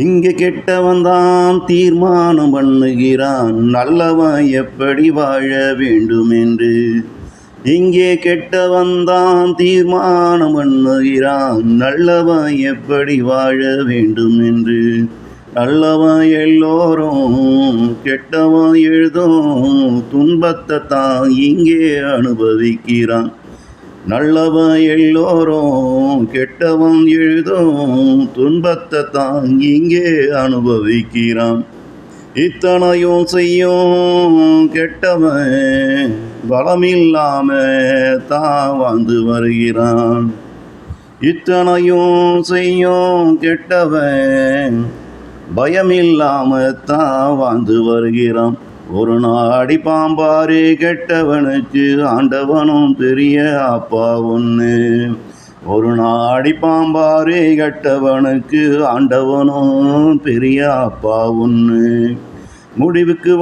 இங்கே கெட்டவன் தான் தீர்மானம் பண்ணுகிறான் நல்லவன் எப்படி வாழ வேண்டும் என்று. இங்கே கெட்டவன் தான் தீர்மானம் பண்ணுகிறான் நல்லவன் எப்படி வாழ வேண்டும் என்று. நல்லவன் எல்லோரும் கெட்டவன் எழுதும் துன்பத்தை தான் இங்கே அனுபவிக்கிறான். நல்லவன் எல்லோரும் கெட்டவன் எழுதும் துன்பத்தை தான் இங்கே அனுபவிக்கிறான். இத்தனையும் செய்யும் கெட்டவன் பலமில்லாம தான் வாழ்ந்து வருகிறான். இத்தனையும் செய்யும் கெட்டவன் பயமில்லாம தான் வாழ்ந்து வருகிறான். ஒரு நாடி பாம்பாரு கெட்டவனுக்கு ஆண்டவனும் பெரிய அப்பா ஒன்று. ஒரு நாடி பாம்பாரு கெட்டவனுக்கு ஆண்டவனும் பெரிய அப்பா ஒன்று. முடிவுக்கு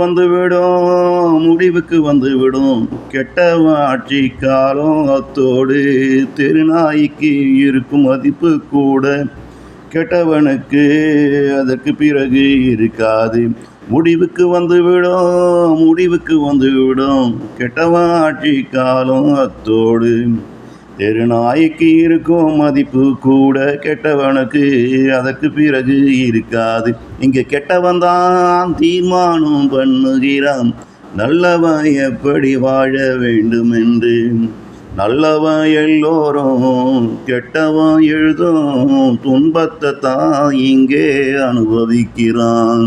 வந்து விடும் கெட்டவன் ஆட்சி காலம். அத்தோடு தெருநாய்க்கு இருக்கும் மதிப்பு கூட கெட்டவனுக்கு அதற்கு பிறகு இருக்காது. முடிவுக்கு வந்து விடும் கெட்டவன் ஆட்சி காலம். அத்தோடு தெருநாய்க்கு இருக்கும் மதிப்பு கூட கெட்டவனுக்கு அதற்கு பிறகு இருக்காது. இங்கே கெட்டவன் தான் தீர்மானம் பண்ணுகிறான் நல்லவன் எப்படி வாழ வேண்டும் என்று. நல்லவன் எல்லோரும் கெட்டவன் எழுதும் துன்பத்தை தான் இங்கே அனுபவிக்கிறான்.